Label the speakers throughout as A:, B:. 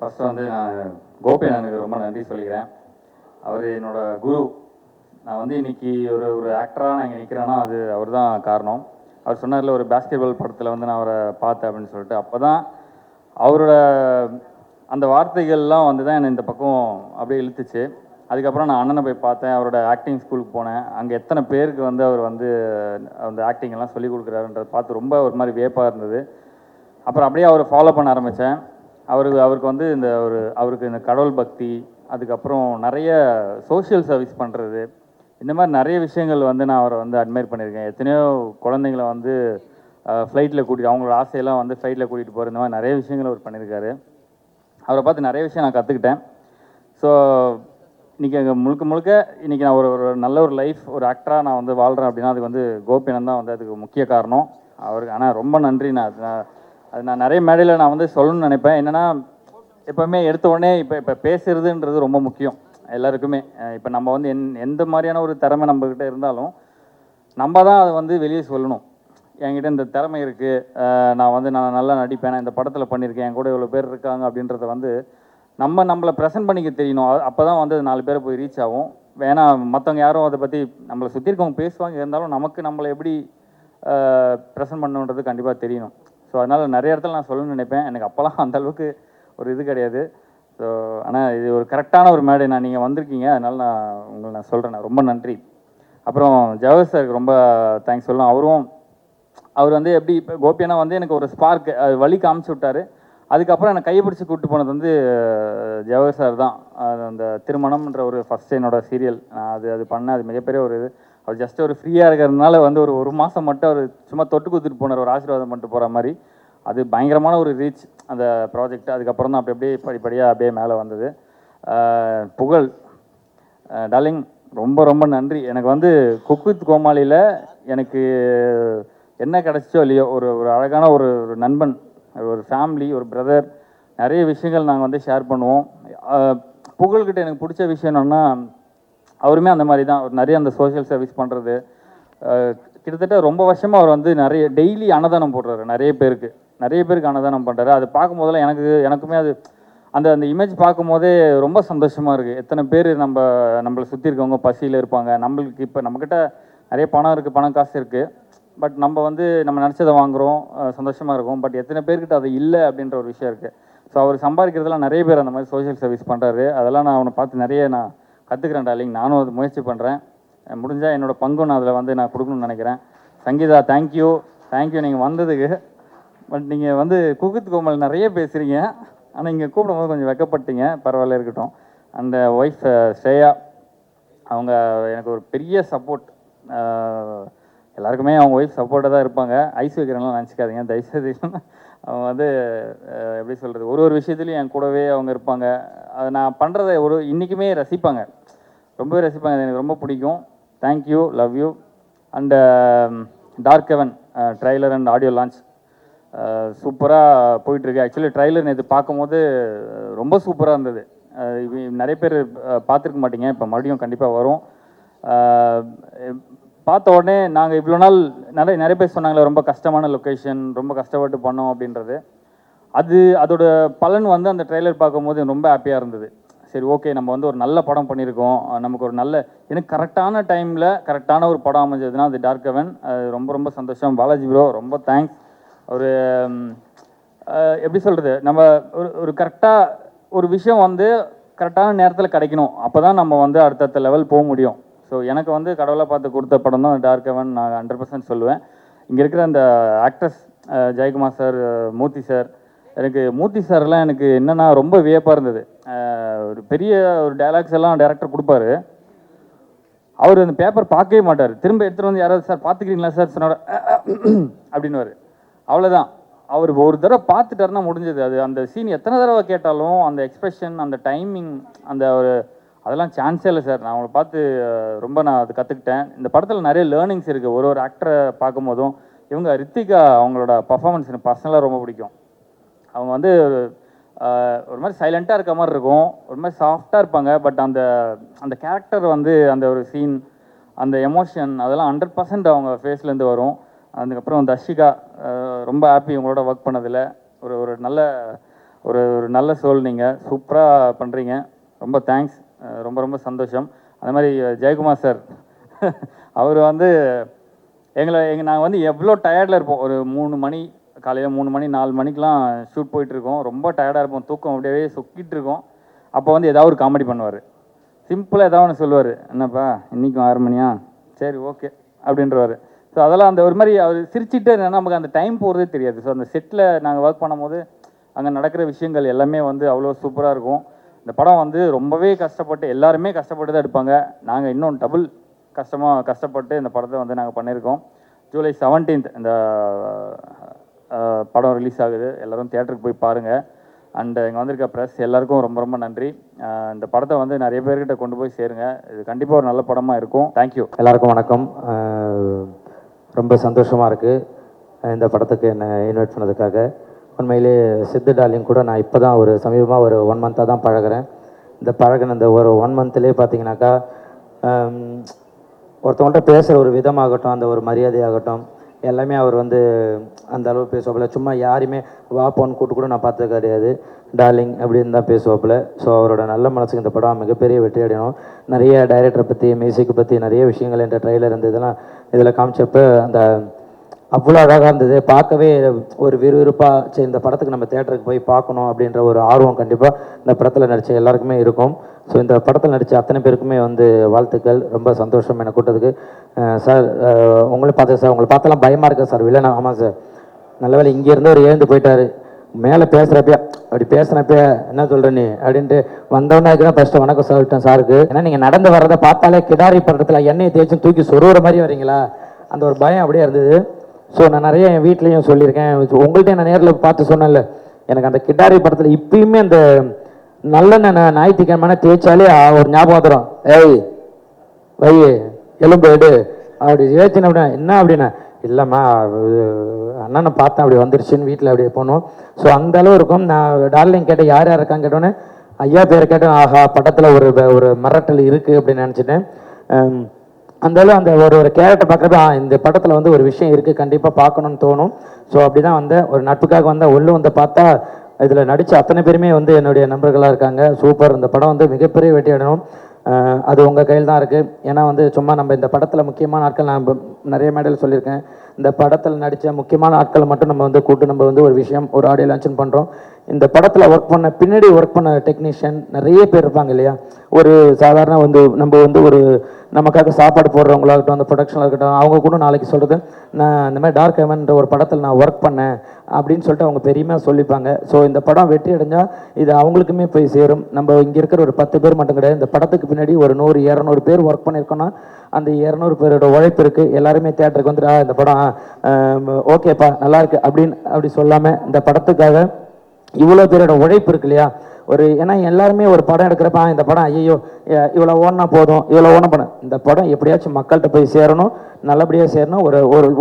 A: First வந்து நான் கோபி அண்ணனுக்கு ரொம்ப நன்றி சொல்லிக்கிறேன். அவர் என்னோட குரு. நான் வந்து இன்னைக்கு ஒரு ஆக்டராக நான் இங்கே நிற்கிறேன்னா அது அவர் தான் காரணம். அவர் சொன்னார்ல ஒரு பாஸ்கெட்பால் படத்தில் வந்து நான் அவரை பார்த்தேன் அப்படின்னு சொல்லிட்டு, அப்போ தான் அவரோட அந்த வார்த்தைகள்லாம் வந்து தான் என்னை இந்த பக்கம் அப்படியே இழுத்துச்சு. அதுக்கப்புறம் நான் அண்ணனை போய் பார்த்தேன், அவரோட ஆக்டிங் ஸ்கூலுக்கு போனேன். அங்கே எத்தனை பேருக்கு வந்து அவர் வந்து அந்த ஆக்டிங்கெல்லாம் சொல்லிக் கொடுக்குறாருன்றதை பார்த்து ரொம்ப ஒரு மாதிரி வியப்பாக இருந்தது. அப்புறம் அப்படியே அவரை ஃபாலோ பண்ண ஆரம்பித்தேன். அவருக்கு வந்து அவருக்கு இந்த கடவுள் பக்தி, அதுக்கப்புறம் நிறைய சோஷியல் சர்வீஸ் பண்ணுறது, இந்த மாதிரி நிறைய விஷயங்கள் வந்து நான் அவரை வந்து அட்மையர் பண்ணியிருக்கேன். எத்தனையோ குழந்தைங்கள வந்து ஃப்ளைட்டில் கூட்டிகிட்டு அவங்களோட ஆசையெல்லாம் வந்து ஃப்ளைட்டில் கூட்டிகிட்டு போகிற இந்த மாதிரி நிறைய விஷயங்கள் அவர் பண்ணியிருக்காரு. அவரை பார்த்து நிறைய விஷயம் நான் கற்றுக்கிட்டேன். ஸோ இன்றைக்கி அங்கே முழுக்க இன்றைக்கி நான் ஒரு நல்ல ஒரு லைஃப் ஒரு ஆக்டராக நான் வந்து வாழ்கிறேன் அப்படின்னா அதுக்கு வந்து கோபி அண்ணன் தான் வந்து அதுக்கு முக்கிய காரணம். அவருக்கு ஆனால் ரொம்ப நன்றி. நான் நிறைய மேடையில் நான் வந்து சொல்லணும்னு நினைப்பேன். என்னென்னா எப்போவுமே எடுத்த உடனே இப்போ பேசுகிறதுன்றது ரொம்ப முக்கியம் எல்லாருக்குமே. இப்போ நம்ம வந்து எந்த மாதிரியான ஒரு திறமை நம்மக்கிட்ட இருந்தாலும் நம்ம தான் அதை வந்து வெளியே சொல்லணும். என்கிட்ட இந்த திறமை இருக்குது, நான் நல்லா நடிப்பேன், நான் இந்த படத்தில் பண்ணியிருக்கேன், என் கூட இவ்வளோ பேர் இருக்காங்க அப்படின்றத வந்து நம்மளை ப்ரெசென்ட் பண்ணிக்க தெரியணும். அப்போ தான் வந்து 4 பேரை போய் ரீச் ஆகும். ஏன்னா மற்றவங்க யாரும் அதை பற்றி நம்மளை சுற்றி இருக்கவங்க பேசுவாங்க, இருந்தாலும் நம்மளை எப்படி ப்ரெசென்ட் பண்ணணுன்றது கண்டிப்பாக தெரியணும். ஸோ அதனால் நிறைய இடத்துல நான் சொல்லணும்னு நினைப்பேன். எனக்கு அப்போல்லாம் அந்தளவுக்கு ஒரு இது கிடையாது. ஸோ ஆனால் இது ஒரு கரெக்டான ஒரு மேடை. நீங்கள் வந்திருக்கீங்க, அதனால் நான் சொல்கிறேன். ரொம்ப நன்றி. அப்புறம் ஜவஹர் சாருக்கு ரொம்ப தேங்க்ஸ் சொல்லணும். அவர் வந்து எப்படி இப்போ கோபியனா வந்து எனக்கு ஒரு ஸ்பார்க் வழி காமிச்சு விட்டார். அதுக்கப்புறம் என்னை கைப்பிடிச்சு கூப்பிட்டு போனது வந்து ஜவஹர் சார் தான். அந்த திருமணம்ன்ற ஒரு ஃபஸ்ட் என்னோட சீரியல் அது பண்ணேன். அது மிகப்பெரிய ஒரு இது. அவர் ஜஸ்ட் ஒரு ஃப்ரீயாக இருக்கிறதுனால வந்து ஒரு மாதம் மட்டும் அவர் சும்மா தொட்டு கொடுத்துட்டு போனார், ஒரு ஆசீர்வாதம் பண்ணிட்டு போகிற மாதிரி. அது பயங்கரமான ஒரு ரீச் அந்த ப்ராஜெக்ட். அதுக்கப்புறம் தான் அப்படியே படிப்படியாக அப்படியே மேலே வந்தது. புகழ் டார்லிங், ரொம்ப ரொம்ப நன்றி. எனக்கு வந்து குக் வித் கோமாளியில் எனக்கு என்ன கிடச்சிச்சோ இல்லையோ ஒரு அழகான ஒரு நண்பன், ஒரு ஃபேமிலி, ஒரு பிரதர், நிறைய விஷயங்கள் நாங்கள் வந்து ஷேர் பண்ணுவோம். புகழ்கிட்ட எனக்கு பிடிச்ச விஷயம் என்னென்னா அவருமே அந்த மாதிரி தான். அவர் நிறைய அந்த சோஷியல் சர்வீஸ் பண்ணுறது. கிட்டத்தட்ட ரொம்ப வருஷமாக அவர் வந்து நிறைய டெய்லி அன்னதானம் போடுறாரு. நிறைய பேருக்கு அன்னதானம் பண்ணுறாரு. அது பார்க்கும்போதெல்லாம் எனக்குமே அது அந்த இமேஜ் பார்க்கும்போதே ரொம்ப சந்தோஷமாக இருக்குது. எத்தனை பேர் நம்மளை சுற்றி இருக்கவங்க பசியில் இருப்பாங்க. நம்மளுக்கு இப்போ நம்மக்கிட்ட நிறைய பணம் இருக்குது, பணம் காசு இருக்குது. பட் நம்ம நினச்சதை வாங்குகிறோம், சந்தோஷமாக இருக்கும். பட் எத்தனை பேர்கிட்ட அது இல்லை அப்படின்ற ஒரு விஷயம் இருக்குது. ஸோ அவர் சம்பாதிக்கிறதுலாம் நிறைய பேர் அந்த மாதிரி சோஷியல் சர்வீஸ் பண்ணுறாரு. அதெல்லாம் நான் அவனை பார்த்து நிறைய கற்றுக்கிறேன் டார்லிங். நானும் அது முயற்சி பண்ணுறேன். முடிஞ்சால் என்னோடய பங்கும் நான் அதில் வந்து நான் கொடுக்கணும்னு நினைக்கிறேன். சங்கீதா, தேங்க்யூ நீங்கள் வந்ததுக்கு. பட் நீங்கள் வந்து குக் வித் கோமாளி நிறைய பேசுகிறீங்க, ஆனால் இங்கே கூப்பிடும்போது கொஞ்சம் வெக்கப்பட்டீங்க. பரவாயில்ல, இருக்கட்டும். அந்த ஒய்ஃப் ஸ்ரேயா, அவங்க எனக்கு ஒரு பெரிய சப்போர்ட். எல்லாருக்குமே அவங்க ஒய்ஃப் சப்போர்ட்டாக தான் இருப்பாங்க. ஐஸ் வைக்கிறவங்களாம் நினச்சிக்காதீங்க தயவுசெய்து. அவங்க வந்து எப்படி சொல்கிறது, ஒரு விஷயத்துலையும் என் கூடவே அவங்க இருப்பாங்க. அதை நான் பண்ணுறதை இன்றைக்குமே ரசிப்பாங்க, ரொம்பவே ரசிப்பாங்க. அது எனக்கு ரொம்ப பிடிக்கும். Thank you, love you. And dark heaven trailer and audio launch சூப்பராக போயிட்டுருக்கு. ஆக்சுவலி ட்ரைலர் நேற்று பார்க்கும்போது ரொம்ப சூப்பராக இருந்தது. நிறைய பேர் பார்த்துருக்க மாட்டீங்க, இப்போ மறுபடியும் கண்டிப்பாக வரும். பார்த்த உடனே நாங்கள் இவ்வளோ நாள் நிறைய பேர் சொன்னாங்களே ரொம்ப கஷ்டமான லொக்கேஷன், ரொம்ப கஷ்டப்பட்டு பண்ணோம் அப்படின்றது. அதோட பலன் வந்து அந்த ட்ரெய்லர் பார்க்கும்போது ரொம்ப ஹாப்பியாக இருந்தது. சரி, ஓகே, நம்ம வந்து ஒரு நல்ல படம் பண்ணியிருக்கோம். நமக்கு ஒரு எனக்கு கரெக்டான டைமில் கரெக்டான ஒரு படம் அமைஞ்சதுன்னா அது டார்க் ஹெவன். அது ரொம்ப ரொம்ப சந்தோஷம். பாலாஜி ப்ரோ, ரொம்ப தேங்க்ஸ். எப்படி சொல்கிறது, நம்ம ஒரு கரெக்டாக ஒரு விஷயம் வந்து கரெக்டான நேரத்தில் கிடைக்கணும். அப்போ தான் நம்ம வந்து அடுத்தடுத்த லெவல் போக முடியும். ஸோ எனக்கு வந்து கடவுளாக பார்த்து கொடுத்த படம் தான் டார்க் ஹெவன். நான் 100% சொல்லுவேன். இங்கே இருக்கிற அந்த ஆக்டர்ஸ் ஜெயக்குமார் சார், மூர்த்தி சார், எனக்கு மூர்த்தி சார்லாம் எனக்கு என்னென்னா ரொம்ப வியப்பாக இருந்தது. ஒரு பெரிய ஒரு டைலாக்ஸ் எல்லாம் டேரக்டர் கொடுப்பாரு. அவர் அந்த பேப்பர் பார்க்கவே மாட்டார். திரும்ப எடுத்துகிட்டு வந்து யாராவது சார் பார்த்துக்கிறீங்களா சார் சொன்னார் அப்படின்னுவார். அவ்வளோதான். அவர் ஒரு தடவை பார்த்துட்டாருன்னா முடிஞ்சது. அந்த சீன் எத்தனை தடவை கேட்டாலும் அந்த எக்ஸ்பிரஷன், அந்த டைமிங், அதெல்லாம் சான்ஸே இல்லை சார். நான் அவங்கள பார்த்து ரொம்ப அது கற்றுக்கிட்டேன். இந்த படத்தில் நிறைய லேர்னிங்ஸ் இருக்குது. ஒரு ஆக்டரை பார்க்கும்போதும் இவங்க ரித்திகா, அவங்களோட பர்ஃபார்மன்ஸ் எனக்கு பர்சனலாக ரொம்ப பிடிக்கும். அவங்க வந்து ஒரு மாதிரி சைலண்ட்டாக இருக்க மாதிரி இருக்கும், ஒரு மாதிரி சாஃப்டாக இருப்பாங்க. பட் அந்த கேரக்டர் வந்து அந்த ஒரு சீன், அந்த எமோஷன், அதெல்லாம் 100% அவங்க ஃபேஸ்லேருந்து வரும். அதுக்கப்புறம் தர்ஷிகா, ரொம்ப ஹாப்பி உங்களோட ஒர்க் பண்ணதில். ஒரு நல்ல ஒரு ஒரு நல்ல சோல். நீங்கள் சூப்பராக பண்ணுறீங்க. ரொம்ப தேங்க்ஸ். ரொம்ப ரொம்ப சந்தோஷம். அந்த மாதிரி ஜெயக்குமார் சார் அவர் வந்து நாங்கள் வந்து எவ்வளோ டயர்டில் இருப்போம். ஒரு 3 மணி காலையில் 3 மணி 4 மணிக்கெலாம் ஷூட் போயிட்டுருக்கோம். ரொம்ப டயர்டாக இருப்போம். தூக்கம் அப்படியே சொக்கிட்டு இருக்கோம். அப்போ வந்து ஏதாவது ஒரு காமெடி பண்ணுவார். சிம்பிளாக ஏதாவது ஒன்று சொல்லுவார். என்னப்பா இன்றைக்கும் 6 மணியா, சரி ஓகே அப்படின்றவார். ஸோ அதெல்லாம் அந்த ஒரு மாதிரி அவர் சிரிச்சுட்டே இருந்தால் நமக்கு அந்த டைம் போகிறதே தெரியாது. ஸோ அந்த செட்டில் நாங்கள் ஒர்க் பண்ணும்போது அங்கே நடக்கிற விஷயங்கள் எல்லாமே வந்து அவ்வளோ சூப்பராக இருக்கும். இந்த படம் வந்து ரொம்பவே கஷ்டப்பட்டு, எல்லாருமே கஷ்டப்பட்டு தான் எடுப்பாங்க. நாங்கள் இன்னும் டபுள் கஷ்டப்பட்டு இந்த படத்தை வந்து நாங்கள் பண்ணியிருக்கோம். ஜூலை 17 இந்த படம் ரிலீஸ் ஆகுது. எல்லோரும் தியேட்டருக்கு போய் பாருங்கள். அண்ட் இங்கே வந்திருக்க ப்ரெஸ் எல்லாருக்கும் ரொம்ப ரொம்ப நன்றி. இந்த படத்தை வந்து நிறைய பேர்கிட்ட கொண்டு போய் சேருங்க. இது கண்டிப்பாக ஒரு நல்ல படமாக இருக்கும். தேங்க்யூ.
B: எல்லாருக்கும் வணக்கம். ரொம்ப சந்தோஷமாக இருக்குது இந்த படத்துக்கு என்னை இன்வைட் பண்ணதுக்காக. உண்மையிலே சித்து டார்லிங் கூட நான் இப்போ தான் ஒரு சமீபமாக ஒரு 1 மந்த்தாக தான் பழகிறேன். இந்த பழகின இந்த ஒரு 1 மந்த்லேயே பார்த்தீங்கன்னாக்கா ஒருத்தவங்கள்ட்ட பேசுகிற ஒரு விதமாகட்டும், அந்த ஒரு மரியாதையாகட்டும், எல்லாமே அவர் வந்து அந்த அளவு பேசுவாப்புல. சும்மா யாரையுமே வா போன்னு கூட்டு கூட நான் பார்த்தது கிடையாது. டார்லிங் அப்படின்னு தான் பேசுவாப்புல. ஸோ அவரோட நல்ல மனசுக்கு இந்த படம் மிகப்பெரிய வெற்றி அடையணும். நிறைய டைரக்டரை பற்றி, மியூசிக்கை பற்றி நிறைய விஷயங்கள் என்ற ட்ரெய்லர் இந்த இதெல்லாம் இதில் காமிச்சப்போ அந்த அவ்வளோ அழகாக இருந்தது. பார்க்கவே ஒரு விறுவிறுப்பாக, சரி இந்த படத்துக்கு நம்ம தேட்டருக்கு போய் பார்க்கணும் அப்படின்ற ஒரு ஆர்வம் கண்டிப்பாக இந்த படத்தில் நடித்த எல்லாருக்குமே இருக்கும். ஸோ இந்த படத்தில் நடித்த அத்தனை பேருக்குமே வந்து வாழ்த்துக்கள். ரொம்ப சந்தோஷம் என்னை கூட்டத்துக்கு. சார் உங்களை பார்த்தேன் சார், உங்களை பார்த்தெல்லாம் பயமாக இருக்கா சார்? வில்லனா? ஆமாம் சார். நல்ல வேலை இங்கேருந்து அவர் எழுந்து போயிட்டார். மேலே பேசுகிறப்ப அப்படி பேசுகிறப்ப என்ன சொல்கிற நீ அப்படின்ட்டு வந்தவொன்னே ஃபஸ்ட்டு வணக்கம் சொல்லிட்டேன் சாருக்கு. ஏன்னா நீங்கள் நடந்து வர்றதை பார்த்தாலே கிடாரி படத்தில் எண்ணெயை தேய்ச்சி தூக்கி சொருகிற மாதிரி வரீங்களா, அந்த ஒரு பயம் அப்படியே இருந்தது. ஸோ நான் நிறைய என் வீட்லேயும் சொல்லியிருக்கேன், உங்கள்கிட்ட நான் நேரில் பார்த்து சொன்னேன்ல, எனக்கு அந்த கிடாரி படத்தில் இப்பயுமே அந்த நல்லெண்ணெய் ஞாயிற்றுக்கிழமை தேய்ச்சாலே ஒரு ஞாபகம் வந்துடும். ஏய் வை எலும்பு எடு அப்படி ஏச்சின்னு அப்படின்னா என்ன அப்படின்னா, இல்லைம்மா அண்ணனை பார்த்தேன் அப்படி வந்துருச்சுன்னு வீட்டில் அப்படியே போனோம். ஸோ அந்த அளவு இருக்கும். நான் டார்லிங் கேட்டேன் யார் யார் இருக்கான்னு கேட்டோன்னே ஐயா பேரை கேட்டேன். ஆஹா படத்தில் ஒரு மிரட்டல் இருக்குது அப்படின்னு நினச்சிட்டேன். அந்தளவு அந்த ஒரு கேரக்டர் பார்க்குறப்ப இந்த படத்தில் வந்து ஒரு விஷயம் இருக்குது, கண்டிப்பாக பார்க்கணுன்னு தோணும். ஸோ அப்படி தான் வந்தேன். ஒரு நட்புக்காக வந்தேன். உள்ளே வந்து பார்த்தா இதில் நடித்த அத்தனை பேருமே வந்து என்னுடைய நண்பர்களாக இருக்காங்க. சூப்பர். இந்த படம் வந்து மிகப்பெரிய வெற்றி அடையணும். அது உங்கள் கையில் தான் இருக்குது. ஏன்னா வந்து சும்மா நம்ம இந்த படத்தில் முக்கியமான ஆட்கள் நான் நிறைய மேடையில் சொல்லியிருக்கேன். இந்த படத்தில் நடித்த முக்கியமான ஆட்களை மட்டும் நம்ம வந்து கூட்டு நம்ம வந்து ஒரு விஷயம் ஒரு ஆடியோ லான்ச் பண்ணுறோம். இந்த படத்தில் ஒர்க் பண்ண பின்னாடி ஒர்க் பண்ண டெக்னீஷியன் நிறைய பேர் இருப்பாங்க இல்லையா. ஒரு சாதாரண வந்து நம்ம வந்து ஒரு நமக்காக சாப்பாடு போடுறவங்களாகட்டும், அந்த ப்ரொடக்ஷனாக இருக்கட்டும், அவங்க கூட நாளைக்கு சொல்கிறது நான் இந்த மாதிரி டார்க் ஹெவன்ன்ற ஒரு படத்தில் நான் ஒர்க் பண்ணேன் அப்படின்னு சொல்லிட்டு அவங்க பெரியமாக சொல்லிப்பாங்க. ஸோ இந்த படம் வெற்றி அடைஞ்சால் இது அவங்களுக்குமே போய் சேரும். நம்ம இங்கே இருக்கிற ஒரு 10 பேர் மட்டும் கிடையாது. இந்த படத்துக்கு பின்னாடி ஒரு 100-200 பேர் ஒர்க் பண்ணியிருக்கோன்னா அந்த 200 பேரோட உழைப்பு இருக்குது. எல்லாருமே தேட்டருக்கு வந்துட்டு இந்த படம் ஓகேப்பா நல்லாயிருக்கு அப்படி சொல்லாமல் இந்த படத்துக்காக இவ்வளோ பேரோட உழைப்பு இருக்கு இல்லையா. ஏன்னா எல்லாருமே ஒரு படம் எடுக்கிறப்ப இந்த படம் ஐயோ இவ்வளோ ஓடனா போதும், இவ்வளோ ஓன பண்ண இந்த படம் எப்படியாச்சும் மக்கள்கிட்ட போய் சேரணும், நல்லபடியாக சேரணும்.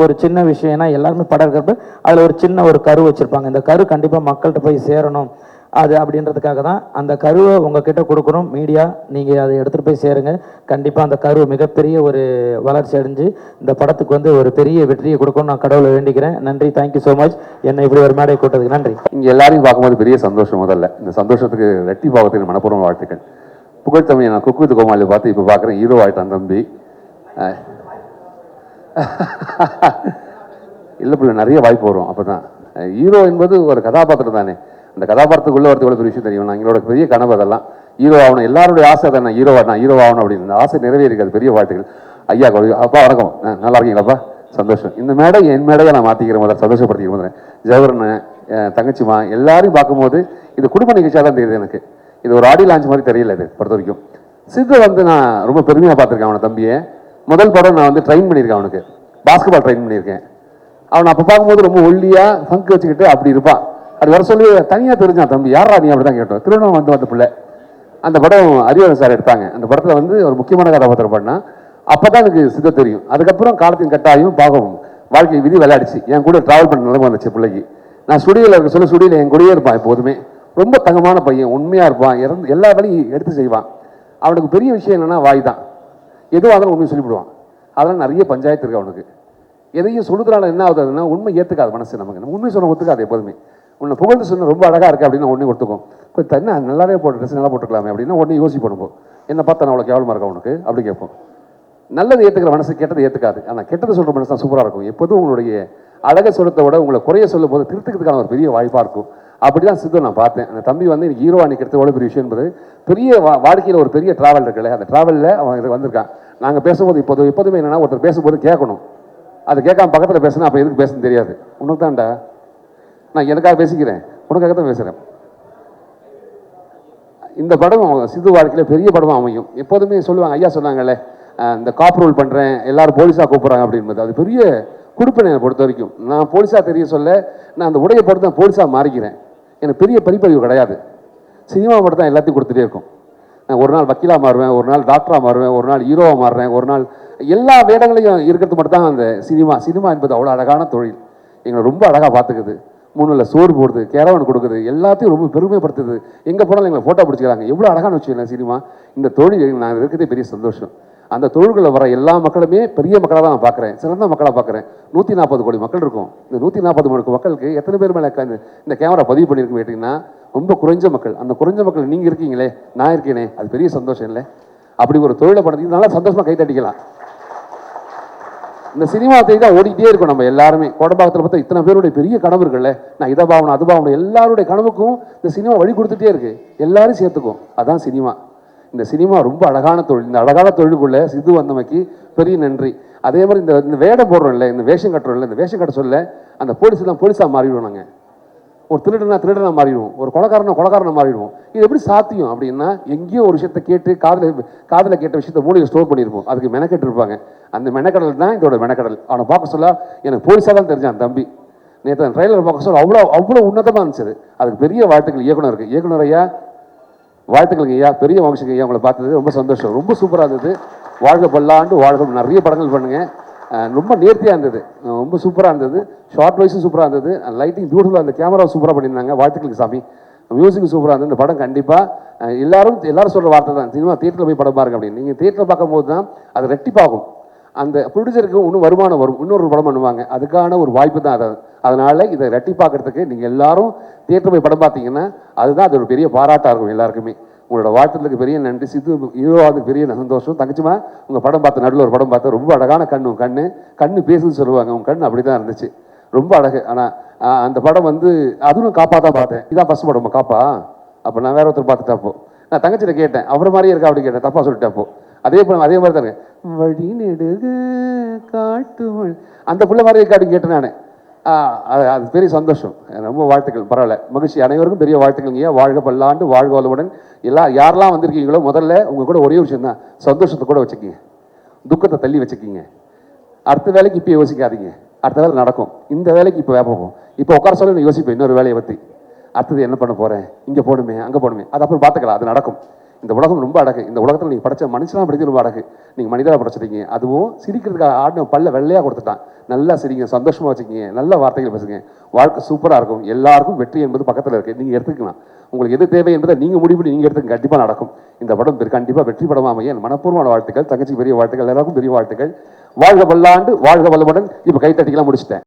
B: ஒரு சின்ன விஷயம், ஏன்னா எல்லாருமே படம் எடுக்கிறப்ப அதில் ஒரு சின்ன ஒரு கரு வச்சுருப்பாங்க. இந்த கரு கண்டிப்பாக மக்கள்கிட்ட போய் சேரணும். அது அப்படின்றதுக்காக தான் அந்த கருவை உங்ககிட்ட கொடுக்கணும். மீடியா நீங்கள் அதை எடுத்துகிட்டு போய் சேருங்க. கண்டிப்பாக அந்த கரு மிகப்பெரிய ஒரு வளர்ச்சி அடைஞ்சு இந்த படத்துக்கு வந்து ஒரு பெரிய வெற்றியை கொடுக்கணும் நான் கடவுளை வேண்டிக்கிறேன். நன்றி. Thank you so much. என்னை இப்படி ஒரு மேடை கூட்டதுக்கு நன்றி.
C: இங்கே எல்லாரையும் பார்க்கும்போது பெரிய சந்தோஷம். முதல்ல இந்த சந்தோஷத்துக்கு ரெட்டி பாகத்துக்கு மனப்பூர்வ வாழ்த்துக்கள். புகழ்த்தமிழ் நான் குக்கு வித் கோமாளி பார்த்து இப்போ பார்க்குறேன். ஹீரோ ஆகிட்டான் தம்பி. இல்லை பிள்ளை நிறைய வாய்ப்பு வரும். அப்போ தான் ஹீரோ என்பது ஒரு கதாபாத்திரம் தானே. அந்த கதாபாத்திரத்துக்குள்ளே வரது எவ்வளோ பெரிய விஷயம் தெரியும். நான் எங்களோட பெரிய கனவு அதெல்லாம். ஹீரோ ஆகணும், எல்லாருடைய ஆசை தானே. ஹீரோ ஆகணும் அப்படின்னு. இந்த ஆசை நிறைவேறிக்காது. பெரிய வாழ்த்துக்கள். ஐயா அப்பா வணக்கம். நல்லா இருக்கீங்களாப்பா? சந்தோஷம். இந்த மேடை என் மேடையை நான் மாற்றிக்கிறேன். முதல்ல சந்தோஷப்படுத்திக்கிற முதல்ல ஜெயவரன் தங்கச்சிமா எல்லாரையும் பார்க்கும்போது இது குடும்ப நிகழ்ச்சியாக தான் தெரியுது எனக்கு. இது ஒரு ஆடியோ லான்ச் மாதிரி தெரியல. இது பொறுத்த வரைக்கும் சித்து வந்து நான் ரொம்ப பெருமையாக பார்த்துருக்கேன். அவனை தம்பியை முதல் படம் நான் வந்து ட்ரெயின் பண்ணியிருக்கேன். அவனுக்கு பாஸ்கெட்பால் ட்ரெயின் பண்ணியிருக்கேன். அவனை அப்போ பார்க்கும்போது ரொம்ப ஒல்லியாக ஃபங்க் வச்சுக்கிட்டு அப்படி இருப்பான். அப்படி வர சொல்லி தனியாக தெரிஞ்சான் தம்பி யாரா நீ அப்படி தான் கேட்டோம். திருவண்ணாமலை வந்த பிள்ளை. அந்த படம் அறிவரன் சார் எடுத்தாங்க. அந்த படத்தில் வந்து ஒரு முக்கியமான கதாபாத்திரம் பண்ணா. அப்போ தான் எனக்கு சித்த தெரியும். அதுக்கப்புறம் காலத்தின் கட்டாயம் பாகவும் வாழ்க்கை விதி விளையாடிச்சு. என் கூட ட்ராவல் பண்ண நிலைமை வந்துச்சு பிள்ளைக்கு. நான் ஸ்டுடியோவில் இருக்க சொல்ல ஸ்டுடியோவில் என் கூடயே இருப்பான் எப்போதுமே. ரொம்ப தங்கமான பையன், உண்மையாக இருப்பான், எல்லா வேலையும் எடுத்து செய்வான். அவனுக்கு பெரிய விஷயம் என்னென்னா வாய் தான். எதுவும் அதெல்லாம் உண்மையை சொல்லிவிடுவான். அதெல்லாம் நிறைய பஞ்சாயத்து இருக்கு அவனுக்கு. எதையும் சொல்லுறதுனால என்ன ஆகுதுன்னா உண்மை ஏற்றுக்காது மனசு. நமக்கு உண்மை சொல்ல ஒத்துக்காது எப்போதுமே. உன்னை புகழ்ந்து சொன்ன ரொம்ப அழகாக இருக்கு அப்படின்னு உடனே ஒத்துக்கும். கொஞ்சம் தண்ணி நல்லாவே போட்டு ட்ரெஸ் நல்லா போட்டுக்கலாமே அப்படின்னு உடனே யோசிப்போம். என்ன பார்த்தா நான் அவ்வளோ கேவலமாக இருக்கா உனக்கு அப்படி கேட்போம். நல்லது ஏற்றுக்கிற மனசு கெட்டது ஏற்றுக்காது. ஆனால் கெட்டது சொல்கிற மனசு தான் சூப்பராக இருக்கும். எப்போதும் உங்களுடைய அழகை சொல்லத்தை விட உங்களை குறைய சொல்லும் போது திருத்துக்கிறதுக்கான ஒரு பெரிய வாய்ப்பாக இருக்கும். அப்படி தான் சித்து நான் பார்த்தேன். அந்த தம்பி வந்து எனக்கு ஹீரோ அன்னைக்கு எவ்வளோ பெரிய விஷயம் என்பது பெரிய வாழ்க்கையில் ஒரு பெரிய ட்ராவல் இருக்குல்ல, அந்த ட்ராவலில் அவன் இது வந்திருக்கான். நாங்கள் பேசும்போது எப்போதுமே என்னென்னா ஒருத்தர் பேசும்போது கேட்கணும். அது கேட்காம பக்கத்தில் பேசுனா அப்போ எதுக்கு பேசுன்னு தெரியாது. உனக்கு தான்டா நான் எனக்காக பேசிக்கிறேன், உனக்காக தான் பேசுகிறேன். இந்த படம் சித்து வாழ்க்கையில் பெரிய படமாக அமையும். எப்போதுமே சொல்லுவாங்க, ஐயா சொன்னாங்கல்ல, இந்த காப் ரோல் பண்ணுறேன் எல்லாரும் போலீஸாக கூப்பிட்றாங்க அப்படின்றது அது பெரிய கொடுப்பேன். என்னை பொறுத்த வரைக்கும் நான் போலீஸாக தெரிய சொல்ல நான் அந்த உடையை பொறுத்து நான் போலீஸாக மாறிக்கிறேன். எனக்கு பெரிய படிப்பறிவு கிடையாது. சினிமா மட்டும் தான் எல்லாத்தையும் கொடுத்துட்டே இருக்கும். நான் ஒரு நாள் வக்கீலாக மாறுவேன், ஒரு நாள் டாக்டராக மாறுவேன், ஒரு நாள் ஹீரோவாக மாறுறேன், ஒரு நாள் எல்லா வேடங்களையும் இருக்கிறது மட்டும் தான் அந்த சினிமா என்பது அவ்வளோ அழகான தொழில். எங்களை ரொம்ப அழகாக பார்த்துக்குது. முன்னில் சோறு போடுது, கேரவன் கொடுக்குது, எல்லாத்தையும் ரொம்ப பெருமைப்படுத்துது. எங்கே போனாலும் எங்களை ஃபோட்டோ பிடிச்சிக்கிறாங்க. எவ்வளோ அழகான விஷயம் சினிமா. இந்த தொழில் நான் இருக்கிறதே பெரிய சந்தோஷம். அந்த தொழில்களில் வர எல்லா மக்களுமே பெரிய மக்களாக தான் நான் பார்க்குறேன், சிறந்த மக்களாக பார்க்குறேன். 140 கோடி மக்கள் இருக்கும். இந்த 140 கோடி மக்களுக்கு எத்தனை பேர் மேலே இந்த கேமரா பதிவு பண்ணியிருக்கு கேட்டிங்கன்னா ரொம்ப குறைஞ்ச மக்கள். அந்த குறைஞ்ச மக்கள் நீங்கள் இருக்கீங்களே, நான் இருக்கேனே, அது பெரிய சந்தோஷம் இல்லை? அப்படி ஒரு தொழிலை படுத்தி நல்லா சந்தோஷமாக கை தட்டிக்கலாம். இந்த சினிமா தேடி தான் ஓடிக்கிட்டே இருக்கும். நம்ம எல்லாருமே கோடம்பாக்கத்தில் பார்த்தா இத்தனை பேருடைய பெரிய கனவு இருக்குல்ல, நான் இதை பாவணும் அது பாவணும், எல்லாருடைய கனவுக்கும் இந்த சினிமா வழி கொடுத்துட்டே இருக்கு. எல்லாரும் சேர்த்துக்கும். அதான் சினிமா. இந்த சினிமா ரொம்ப அழகான தொழில். இந்த அழகான தொழிலுக்குள்ள சித்து வந்தமைக்கு பெரிய நன்றி. அதே மாதிரி இந்த வேடம் போடுறோம் இல்லை, இந்த வேஷம் கட்டுறோம் இல்லை, இந்த வேஷம் கட்ட சொல்ல அந்த போலீஸாக மாறிடுவோம். நாங்கள் ஒரு திருடனா மாறிடுவோம், ஒரு கொலைக்காரனை மாறிடுவோம். இது எப்படி சாத்தியம் அப்படின்னா, எங்கேயோ ஒரு விஷயத்தை கேட்டு காதில் கேட்ட விஷயத்தை மூளையை ஸ்டோர் பண்ணியிருப்போம். அதுக்கு மெனக்கெட்டு இருப்பாங்க. அந்த மெனக்கடல் தான் இதோட மெனக்கடல். அவனை பார்க்க சொல்ல எனக்கு போலீஸாக தான் தெரிஞ்சான் தம்பி. நேற்று ட்ரெயிலர் பார்க்க சொல்ல அவ்வளோ உன்னதமாக இருந்துச்சு. அதுக்கு பெரிய வாழ்த்துக்கள் இயக்குனர் ஐயா, வாழ்த்துக்களுங்க ஐயா, பெரிய வம்சங்க ஐயா. உங்களை பார்த்தது ரொம்ப சந்தோஷம், ரொம்ப சூப்பராக இருந்தது. வாழ்க பல்லாண்டு வாழ்க. நிறைய படங்கள் பண்ணுங்க. ரொம்ப நேர்த்தியாக இருந்தது, ரொம்ப சூப்பராக இருந்தது. ஷார்ட் வைஸும் சூப்பராக இருந்தது. லைட்டிங் பியூட்டிஃபுல்லாக, அந்த கேமரா சூப்பராக பண்ணியிருந்தாங்க. வாழ்த்துக்களுக்கு சாமி. மியூசிக் சூப்பராக இருந்தது. இந்த படம் கண்டிப்பாக எல்லாரும் சொல்கிற வார்த்தை தான், சினிமா தியேட்டரில் போய் படம் பாருங்க அப்படின்னு. நீங்கள் தியேட்டரில் பார்க்கும்போது தான் அது ரெட்டிப்பாகும். அந்த ப்ரொடியூசருக்கு இன்னும் வருமானம் வரும், இன்னொரு படம் பண்ணுவாங்க. அதுக்கான ஒரு வாய்ப்பு தான் அது. அதனால் இதை ரெட்டிப்பாக்கிறதுக்கு நீங்கள் எல்லாரும் தியேட்டர் போய் படம் பார்த்தீங்கன்னா அதுதான் அது ஒரு பெரிய பாராட்டாக இருக்கும் எல்லாருக்குமே. உங்களோட வாழ்த்துக்கு பெரிய நன்றி. சித்து ஹீரோவாதுக்கு பெரிய சந்தோஷம். தங்கச்சிமா உங்கள் படம் பார்த்த நடுவில் ஒரு படம் பார்த்தேன், ரொம்ப அழகான கண்ணு பேசுன்னு சொல்லுவாங்க. உங்கள் கண் அப்படி தான் இருந்துச்சு, ரொம்ப அழகு. ஆனால் அந்த படம் வந்து அதுவும் காப்பா தான் பார்த்தேன். இதான் ஃபஸ்ட் படம் காப்பா. அப்போ நான் வேற ஒருத்தர் பார்த்துட்டாப்போ நான் தங்கச்சிட்ட கேட்டேன், அவரை மாதிரியே இருக்கா அப்படி கேட்டேன். தப்பா சொல்லிட்டாப்போ அதே மாதிரி தான் இருக்கேன். வழி நெடுக காட்டு அந்த பிள்ளை மாதிரியே இருக்கா அப்படின்னு கேட்டேன் நான். அது பெரிய சந்தோஷம். ரொம்ப வாழ்த்துக்கள். பரவாயில்ல, மகிழ்ச்சி. அனைவருக்கும் பெரிய வாழ்த்துக்கள்ங்க. வாழ்க பல்லாண்டு, வாழ்க வளமுடன். யாரெல்லாம் வந்திருக்கீங்களோ முதல்ல உங்க கூட ஒரே விஷயம் தான், சந்தோஷத்தை கூட வச்சுக்கிங்க, துக்கத்தை தள்ளி வச்சுக்கிங்க. அடுத்த வேலைக்கு இப்போ யோசிக்காதீங்க, அடுத்த வேலை நடக்கும். இந்த வேலைக்கு இப்போ வேப்போம். இப்போ உட்கார சொல்லி யோசிப்பேன் இன்னொரு வேலையை பற்றி. அடுத்தது என்ன பண்ண போகிறேன், இங்கே போகணுமே அங்கே போகணுமே, அது அப்புறம் பார்த்துக்கலாம், அது நடக்கும். இந்த உலகம் ரொம்ப அழகு. இந்த உலகத்தில் நீங்கள் படைச்ச மனுஷனாக படித்து ரொம்ப அழகு. நீங்கள் மனிதராக படைச்சிட்டீங்க. அதுவும் சிரிக்கிறதுக்காக ஆடின பல்ல வெள்ளையாக கொடுத்துட்டான். நல்லா சிரிங்க, சந்தோஷமாக வச்சுக்கிங்க, நல்ல வார்த்தைகள் பேசுங்க. வாழ்க்கை சூப்பராக இருக்கும். எல்லாருக்கும் வெற்றி என்பது பக்கத்தில் இருக்குது, நீங்கள் எடுத்துக்கலாம். உங்களுக்கு எது தேவை என்பதை நீங்கள் முடிவு பண்ணி நீங்கள் எடுத்துக்க, கண்டிப்பாக நடக்கும். இந்த படம் கண்டிப்பாக வெற்றி படமாக அமைய என் மனப்பூர்வமான வாழ்த்துக்கள். தங்கச்சி பெரிய வாழ்த்துக்கள், எல்லாருக்கும் பெரிய வாழ்த்துக்கள். வாழ்க பல்லாண்டு, வாழ்க வளமுடன். இப்போ கைத்தட்டிக்கலாம் முடிச்சிட்டேன்.